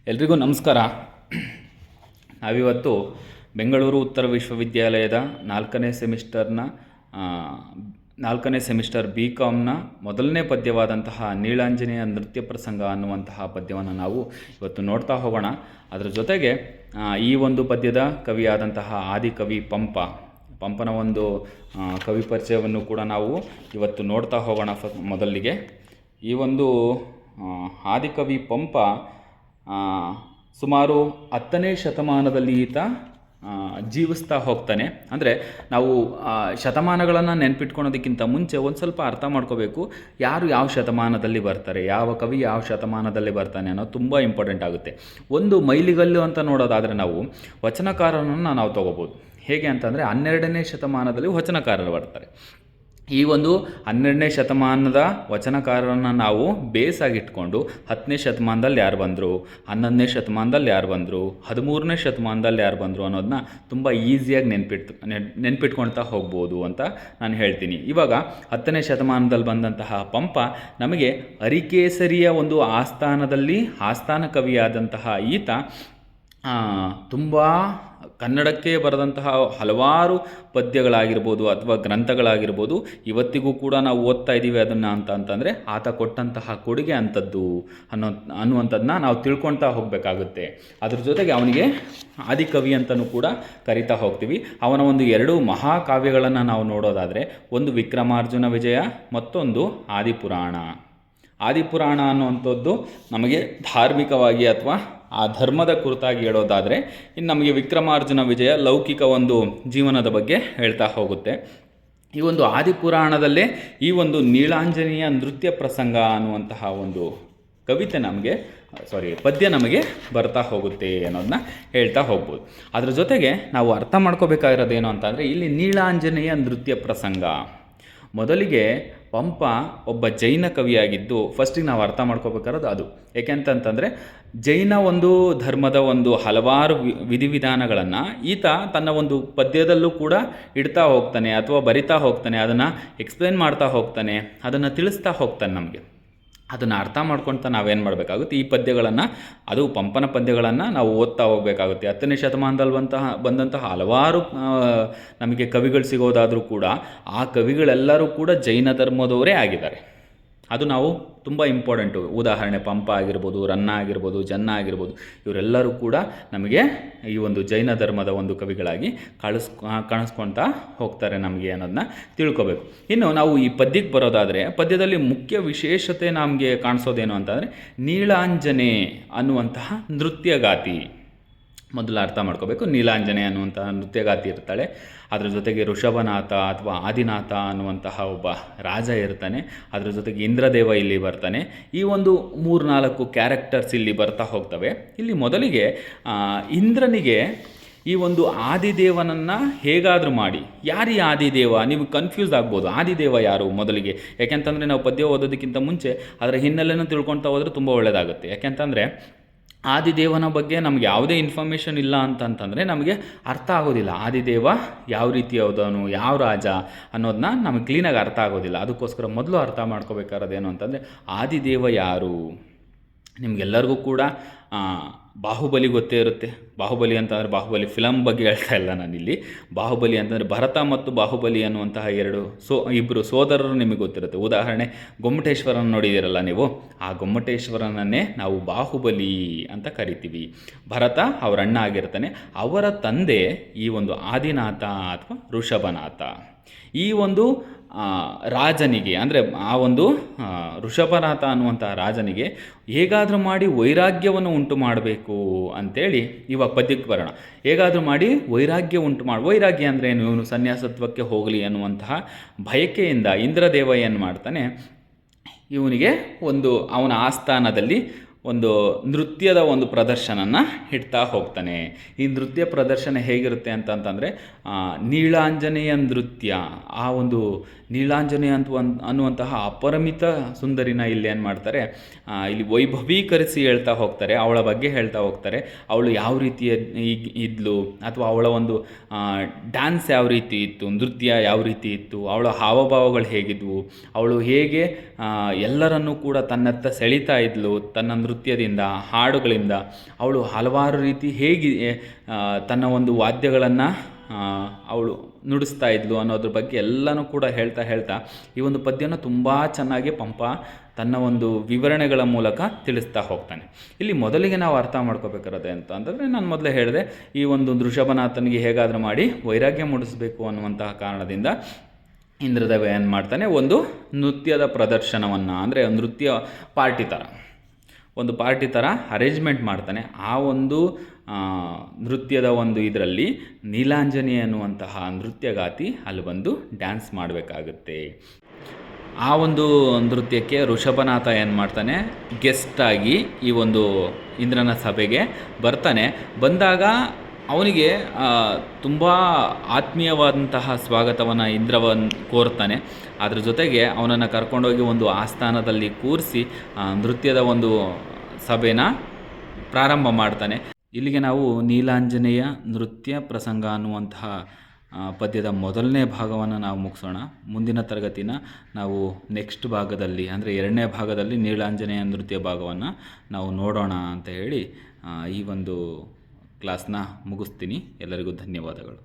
ಎಲ್ರಿಗೂ ನಮಸ್ಕಾರ. ನಾವಿವತ್ತು ಬೆಂಗಳೂರು ಉತ್ತರ ವಿಶ್ವವಿದ್ಯಾಲಯದ ನಾಲ್ಕನೇ ಸೆಮಿಸ್ಟರ್ BComನ ಮೊದಲನೇ ಪದ್ಯವಾದಂತಹ ನೀಳಾಂಜನೇಯ ನೃತ್ಯ ಪ್ರಸಂಗ ಅನ್ನುವಂತಹ ಪದ್ಯವನ್ನು ನಾವು ಇವತ್ತು ನೋಡ್ತಾ ಹೋಗೋಣ. ಅದರ ಜೊತೆಗೆ ಈ ಒಂದು ಪದ್ಯದ ಕವಿಯಾದಂತಹ ಆದಿಕವಿ ಪಂಪನ ಒಂದು ಕವಿ ಪರಿಚಯವನ್ನು ಕೂಡ ನಾವು ಇವತ್ತು ನೋಡ್ತಾ ಹೋಗೋಣ. ಮೊದಲಿಗೆ ಈ ಒಂದು ಆದಿಕವಿ ಪಂಪ ಸುಮಾರು 10ನೇ ಶತಮಾನದಲ್ಲಿ ಈತ ಜೀವಿಸ್ತಾ ಹೋಗ್ತಾನೆ. ಅಂದರೆ ನಾವು ಶತಮಾನಗಳನ್ನು ನೆನ್ಪಿಟ್ಕೊಳೋದಕ್ಕಿಂತ ಮುಂಚೆ ಒಂದು ಸ್ವಲ್ಪ ಅರ್ಥ ಮಾಡ್ಕೋಬೇಕು, ಯಾರು ಯಾವ ಶತಮಾನದಲ್ಲಿ ಬರ್ತಾರೆ, ಯಾವ ಕವಿ ಯಾವ ಶತಮಾನದಲ್ಲಿ ಬರ್ತಾನೆ ಅನ್ನೋದು ತುಂಬ ಇಂಪಾರ್ಟೆಂಟ್ ಆಗುತ್ತೆ. ಒಂದು ಮೈಲಿಗಲ್ಲು ಅಂತ ನೋಡೋದಾದರೆ ನಾವು ವಚನಕಾರನನ್ನು ನಾವು ತೊಗೋಬೋದು. ಹೇಗೆ ಅಂತಂದರೆ 12ನೇ ಶತಮಾನದಲ್ಲಿ ವಚನಕಾರರು ಬರ್ತಾರೆ. ಈ ಒಂದು 12ನೇ ಶತಮಾನದ ವಚನಕಾರರನ್ನು ನಾವು ಬೇಸಾಗಿಟ್ಕೊಂಡು 10ನೇ ಶತಮಾನದಲ್ಲಿ ಯಾರು ಬಂದರು, 11ನೇ ಶತಮಾನದಲ್ಲಿ ಯಾರು ಬಂದರು, 13ನೇ ಶತಮಾನದಲ್ಲಿ ಯಾರು ಬಂದರು ಅನ್ನೋದನ್ನ ತುಂಬ ಈಸಿಯಾಗಿ ನೆನ್ಪಿಟ್ಕೊಳ್ತಾ ಹೋಗ್ಬೋದು ಅಂತ ನಾನು ಹೇಳ್ತೀನಿ. ಇವಾಗ 10ನೇ ಶತಮಾನದಲ್ಲಿ ಬಂದಂತಹ ಪಂಪ ನಮಗೆ ಅರಿಕೇಸರಿಯ ಒಂದು ಆಸ್ಥಾನ ಕವಿಯಾದಂತಹ ಈತ ತುಂಬ ಕನ್ನಡಕ್ಕೆ ಬರೆದಂತಹ ಹಲವಾರು ಪದ್ಯಗಳಾಗಿರ್ಬೋದು ಅಥವಾ ಗ್ರಂಥಗಳಾಗಿರ್ಬೋದು ಇವತ್ತಿಗೂ ಕೂಡ ನಾವು ಓದ್ತಾ ಇದ್ದೀವಿ ಅದನ್ನು ಅಂತಂದರೆ ಆತ ಕೊಟ್ಟಂತಹ ಕೊಡುಗೆ ಅಂಥದ್ದು ಅನ್ನುವಂಥದ್ದನ್ನ ನಾವು ತಿಳ್ಕೊಳ್ತಾ ಹೋಗಬೇಕಾಗುತ್ತೆ. ಅದ್ರ ಜೊತೆಗೆ ಅವನಿಗೆ ಆದಿಕವಿ ಅಂತಲೂ ಕೂಡ ಕರಿತಾ ಹೋಗ್ತೀವಿ. ಅವನ ಒಂದು 2 ಮಹಾಕಾವ್ಯಗಳನ್ನು ನಾವು ನೋಡೋದಾದರೆ, ಒಂದು ವಿಕ್ರಮಾರ್ಜುನ ವಿಜಯ, ಮತ್ತೊಂದು ಆದಿಪುರಾಣ ಅನ್ನುವಂಥದ್ದು ನಮಗೆ ಧಾರ್ಮಿಕವಾಗಿ ಅಥವಾ ಆ ಧರ್ಮದ ಕುರಿತಾಗಿ ಹೇಳೋದಾದರೆ, ಇನ್ನು ನಮಗೆ ವಿಕ್ರಮಾರ್ಜುನ ವಿಜಯ ಲೌಕಿಕ ಒಂದು ಜೀವನದ ಬಗ್ಗೆ ಹೇಳ್ತಾ ಹೋಗುತ್ತೆ. ಈ ಒಂದು ಆದಿಪುರಾಣದಲ್ಲೇ ಈ ಒಂದು ನೀಳಾಂಜನೇಯ ನೃತ್ಯ ಪ್ರಸಂಗ ಅನ್ನುವಂತಹ ಒಂದು ಪದ್ಯ ನಮಗೆ ಬರ್ತಾ ಹೋಗುತ್ತೆ ಅನ್ನೋದನ್ನ ಹೇಳ್ತಾ ಹೋಗ್ಬೋದು. ಅದರ ಜೊತೆಗೆ ನಾವು ಅರ್ಥ ಮಾಡ್ಕೋಬೇಕಾಗಿರೋದೇನು ಅಂತಂದರೆ, ಇಲ್ಲಿ ನೀಳಾಂಜನೇಯ ನೃತ್ಯ ಪ್ರಸಂಗ ಮೊದಲಿಗೆ ಪಂಪ ಒಬ್ಬ ಜೈನ ಕವಿಯಾಗಿದ್ದು ಫಸ್ಟಿಗೆ ನಾವು ಅರ್ಥ ಮಾಡ್ಕೋಬೇಕಾರೋದು ಅದು. ಏಕೆಂತಂತಂದರೆ ಜೈನ ಒಂದು ಧರ್ಮದ ಒಂದು ಹಲವಾರು ವಿಧಿವಿಧಾನಗಳನ್ನು ಈತ ತನ್ನ ಒಂದು ಪದ್ಯದಲ್ಲೂ ಕೂಡ ಇಡ್ತಾ ಹೋಗ್ತಾನೆ ಅಥವಾ ಬರಿತಾ ಹೋಗ್ತಾನೆ, ಅದನ್ನು ಎಕ್ಸ್ಪ್ಲೇನ್ ಮಾಡ್ತಾ ಹೋಗ್ತಾನೆ, ಅದನ್ನು ತಿಳಿಸ್ತಾ ಹೋಗ್ತಾನೆ. ನಮಗೆ ಅದನ್ನು ಅರ್ಥ ಮಾಡ್ಕೊಳ್ತಾ ನಾವೇನು ಮಾಡಬೇಕಾಗುತ್ತೆ, ಈ ಪದ್ಯಗಳನ್ನು, ಅದು ಪಂಪನ ಪದ್ಯಗಳನ್ನು ನಾವು ಓದ್ತಾ ಹೋಗಬೇಕಾಗುತ್ತೆ. 10ನೇ ಶತಮಾನದಲ್ಲಿ ಬಂದಂತಹ ಹಲವಾರು ನಮಗೆ ಕವಿಗಳು ಸಿಗೋದಾದರೂ ಕೂಡ ಆ ಕವಿಗಳೆಲ್ಲರೂ ಕೂಡ ಜೈನ ಧರ್ಮದವರೇ ಆಗಿದ್ದಾರೆ. ಅದು ನಾವು ತುಂಬ ಇಂಪಾರ್ಟೆಂಟು. ಉದಾಹರಣೆ ಪಂಪ ಆಗಿರ್ಬೋದು, ರನ್ನ ಆಗಿರ್ಬೋದು, ಜನ್ನ ಆಗಿರ್ಬೋದು, ಇವರೆಲ್ಲರೂ ಕೂಡ ನಮಗೆ ಈ ಒಂದು ಜೈನ ಧರ್ಮದ ಒಂದು ಕವಿಗಳಾಗಿ ಕಾಣಿಸ್ಕೊಳ್ತಾ ಹೋಗ್ತಾರೆ ನಮಗೆ ಅನ್ನೋದನ್ನ ತಿಳ್ಕೊಬೇಕು. ಇನ್ನು ನಾವು ಈ ಪದ್ಯಕ್ಕೆ ಬರೋದಾದರೆ, ಪದ್ಯದಲ್ಲಿ ಮುಖ್ಯ ವಿಶೇಷತೆ ನಮಗೆ ಕಾಣಿಸೋದೇನು ಅಂತಂದರೆ ನೀಳಾಂಜನೆ ಅನ್ನುವಂತಹ ನೃತ್ಯಗಾತಿ. ಮೊದಲು ಅರ್ಥ ಮಾಡ್ಕೋಬೇಕು, ನೀಲಾಂಜನೆ ಅನ್ನುವಂತಹ ನೃತ್ಯಗಾತಿ ಇರ್ತಾಳೆ. ಅದರ ಜೊತೆಗೆ ಋಷಭನಾಥ ಅಥವಾ ಆದಿನಾಥ ಅನ್ನುವಂತಹ ಒಬ್ಬ ರಾಜ ಇರ್ತಾನೆ. ಅದರ ಜೊತೆಗೆ ಇಂದ್ರದೇವ ಇಲ್ಲಿ ಬರ್ತಾನೆ. ಈ ಒಂದು 3-4 ಕ್ಯಾರೆಕ್ಟರ್ಸ್ ಇಲ್ಲಿ ಬರ್ತಾ ಹೋಗ್ತವೆ. ಇಲ್ಲಿ ಮೊದಲಿಗೆ ಇಂದ್ರನಿಗೆ ಈ ಒಂದು ಆದಿದೇವನನ್ನು ಹೇಗಾದರೂ ಮಾಡಿ, ಯಾರು ಈ ಆದಿದೇವ, ನೀವು ಕನ್ಫ್ಯೂಸ್ ಆಗ್ಬೋದು. ಆದಿದೇವ ಯಾರು ಮೊದಲಿಗೆ? ಯಾಕೆಂತಂದರೆ ನಾವು ಪದ್ಯ ಓದೋದಕ್ಕಿಂತ ಮುಂಚೆ ಅದರ ಹಿನ್ನೆಲೆಯನ್ನು ತಿಳ್ಕೊಳ್ತಾ ಹೋದರೆ ತುಂಬ ಒಳ್ಳೆಯದಾಗುತ್ತೆ. ಯಾಕೆಂತಂದರೆ ಆದಿದೇವನ ಬಗ್ಗೆ ನಮಗೆ ಯಾವುದೇ ಇನ್ಫಾರ್ಮೇಷನ್ ಇಲ್ಲ ಅಂತಂತಂದರೆ ನಮಗೆ ಅರ್ಥ ಆಗೋದಿಲ್ಲ. ಆದಿದೇವ ಯಾವ ರೀತಿಯವನು, ಯಾವ ರಾಜ ಅನ್ನೋದನ್ನ ನಮಗೆ ಕ್ಲೀನಾಗಿ ಅರ್ಥ ಆಗೋದಿಲ್ಲ. ಅದಕ್ಕೋಸ್ಕರ ಮೊದಲು ಅರ್ಥ ಮಾಡ್ಕೋಬೇಕಾರೋದೇನು ಅಂತಂದರೆ ಆದಿದೇವ ಯಾರು. ನಿಮಗೆಲ್ಲರಿಗೂ ಕೂಡ ಬಾಹುಬಲಿ ಗೊತ್ತೇ ಇರುತ್ತೆ. ಬಾಹುಬಲಿ ಅಂತಂದರೆ ಬಾಹುಬಲಿ ಫಿಲಮ್ ಬಗ್ಗೆ ಹೇಳ್ತಾ ಇಲ್ಲ ನಾನಿಲ್ಲಿ. ಬಾಹುಬಲಿ ಅಂತಂದರೆ ಭರತ ಮತ್ತು ಬಾಹುಬಲಿ ಅನ್ನುವಂತಹ ಇಬ್ಬರು ಸೋದರರು ನಿಮಗೆ ಗೊತ್ತಿರುತ್ತೆ. ಉದಾಹರಣೆ ಗೊಮ್ಮಟೇಶ್ವರನ ನೋಡಿದ್ದೀರಲ್ಲ ನೀವು, ಆ ಗೊಮ್ಮಟೇಶ್ವರನನ್ನೇ ನಾವು ಬಾಹುಬಲಿ ಅಂತ ಕರಿತೀವಿ. ಭರತ ಅವರ ಅಣ್ಣ ಆಗಿರ್ತಾನೆ. ಅವರ ತಂದೆ ಈ ಒಂದು ಆದಿನಾಥ ಅಥವಾ ಋಷಭನಾಥ. ಈ ಒಂದು ರಾಜನಿಗೆ, ಅಂದರೆ ಆ ಒಂದು ಋಷಭನಾಥ ಅನ್ನುವಂತಹ ರಾಜನಿಗೆ ಹೇಗಾದರೂ ಮಾಡಿ ವೈರಾಗ್ಯವನ್ನು ಉಂಟು ಮಾಡಬೇಕು ಅಂಥೇಳಿ ಇವಾಗ ಪದ್ಯಕ್ಕೆ ಬರೋಣ. ಹೇಗಾದರೂ ಮಾಡಿ ವೈರಾಗ್ಯ ವೈರಾಗ್ಯ ಅಂದರೆ ಏನು, ಇವನು ಸನ್ಯಾಸತ್ವಕ್ಕೆ ಹೋಗಲಿ ಅನ್ನುವಂತಹ ಬಯಕೆಯಿಂದ ಇಂದ್ರದೇವ ಏನು ಮಾಡ್ತಾನೆ, ಇವನಿಗೆ ಅವನ ಆಸ್ಥಾನದಲ್ಲಿ ಒಂದು ನೃತ್ಯದ ಒಂದು ಪ್ರದರ್ಶನನ ಇಡ್ತಾ ಹೋಗ್ತಾನೆ. ಈ ನೃತ್ಯ ಪ್ರದರ್ಶನ ಹೇಗಿರುತ್ತೆ ಅಂತಂದರೆ ನೀಳಾಂಜನೇಯ ನೃತ್ಯ. ಆ ಒಂದು ನೀಲಾಂಜನೇಯ ಅನ್ನುವಂತಹ ಅಪರಿಮಿತ ಸುಂದರಿನ ಇಲ್ಲಿ ಏನು ಮಾಡ್ತಾರೆ, ಇಲ್ಲಿ ವೈಭವೀಕರಿಸಿ ಹೇಳ್ತಾ ಹೋಗ್ತಾರೆ, ಅವಳ ಬಗ್ಗೆ ಹೇಳ್ತಾ ಹೋಗ್ತಾರೆ. ಅವಳು ಯಾವ ರೀತಿ ಇದ್ಲು, ಅಥವಾ ಅವಳ ಒಂದು ಡ್ಯಾನ್ಸ್ ಯಾವ ರೀತಿ ಇತ್ತು, ನೃತ್ಯ ಯಾವ ರೀತಿ ಇತ್ತು, ಅವಳ ಹಾವಭಾವಗಳು ಹೇಗಿದ್ವು, ಅವಳು ಹೇಗೆ ಎಲ್ಲರನ್ನೂ ಕೂಡ ತನ್ನತ್ತ ಸೆಳೀತಾ ಇದ್ಲು ತನ್ನ ನೃತ್ಯದಿಂದ, ಹಾಡುಗಳಿಂದ. ಅವಳು ಹಲವಾರು ರೀತಿ ಹೇಗೆ ತನ್ನ ಒಂದು ವಾದ್ಯಗಳನ್ನು ಅವಳು ನುಡಿಸ್ತಾ ಇದ್ಲು ಅನ್ನೋದ್ರ ಬಗ್ಗೆ ಎಲ್ಲನೂ ಕೂಡ ಹೇಳ್ತಾ ಈ ಒಂದು ಪದ್ಯನ ತುಂಬ ಚೆನ್ನಾಗಿ ಪಂಪ ತನ್ನ ಒಂದು ವಿವರಣೆಗಳ ಮೂಲಕ ತಿಳಿಸ್ತಾ ಹೋಗ್ತಾನೆ. ಇಲ್ಲಿ ಮೊದಲಿಗೆ ನಾವು ಅರ್ಥ ಮಾಡ್ಕೋಬೇಕಾರದೆ ಅಂತಂದರೆ, ನಾನು ಮೊದಲೇ ಹೇಳಿದೆ, ಈ ಒಂದು ವೃಷಭನಾಥನಿಗೆ ಹೇಗಾದರೂ ಮಾಡಿ ವೈರಾಗ್ಯ ಮೂಡಿಸಬೇಕು ಅನ್ನುವಂತಹ ಕಾರಣದಿಂದ ಇಂದ್ರದೇವ ಏನು ಮಾಡ್ತಾನೆ, ಒಂದು ನೃತ್ಯದ ಪ್ರದರ್ಶನವನ್ನು, ಅಂದರೆ ನೃತ್ಯ ಪಾರ್ಟಿ ಥರ ಅರೇಂಜ್ಮೆಂಟ್ ಮಾಡ್ತಾನೆ. ಆ ಒಂದು ನೃತ್ಯದ ಒಂದು ಇದರಲ್ಲಿ ನೀಲಾಂಜನಿ ಅನ್ನುವಂತಹ ನೃತ್ಯಗಾತಿ ಅಲ್ಲಿ ಬಂದು ಡ್ಯಾನ್ಸ್ ಮಾಡಬೇಕಾಗುತ್ತೆ. ಆ ಒಂದು ನೃತ್ಯಕ್ಕೆ ಋಷಭನಾಥ ಏನು ಮಾಡ್ತಾನೆ, ಗೆಸ್ಟಾಗಿ ಈ ಒಂದು ಇಂದ್ರನ ಸಭೆಗೆ ಬರ್ತಾನೆ. ಬಂದಾಗ ಅವನಿಗೆ ತುಂಬ ಆತ್ಮೀಯವಾದಂತಹ ಸ್ವಾಗತವನ್ನು ಇಂದ್ರವನ್ನು ಕೋರ್ತಾನೆ. ಅದ್ರ ಜೊತೆಗೆ ಅವನನ್ನು ಕರ್ಕೊಂಡೋಗಿ ಒಂದು ಆಸ್ಥಾನದಲ್ಲಿ ಕೂರಿಸಿ ನೃತ್ಯದ ಒಂದು ಸಭೆನ ಪ್ರಾರಂಭ ಮಾಡ್ತಾನೆ. ಇಲ್ಲಿಗೆ ನಾವು ನೀಲಾಂಜನೇಯ ನೃತ್ಯ ಪ್ರಸಂಗ ಅನ್ನುವಂತಹ ಪದ್ಯದ ಮೊದಲನೇ ಭಾಗವನ್ನು ನಾವು ಮುಗಿಸೋಣ. ಮುಂದಿನ ತರಗತಿನ ನಾವು ನೆಕ್ಸ್ಟ್ ಭಾಗದಲ್ಲಿ, ಅಂದರೆ 2ನೇ ಭಾಗದಲ್ಲಿ ನೀಲಾಂಜನೇಯ ನೃತ್ಯ ಭಾಗವನ್ನು ನಾವು ನೋಡೋಣ ಅಂತ ಹೇಳಿ ಈ ಒಂದು ಕ್ಲಾಸ್ನ ಮುಗಿಸ್ತೀನಿ. ಎಲ್ಲರಿಗೂ ಧನ್ಯವಾದಗಳು.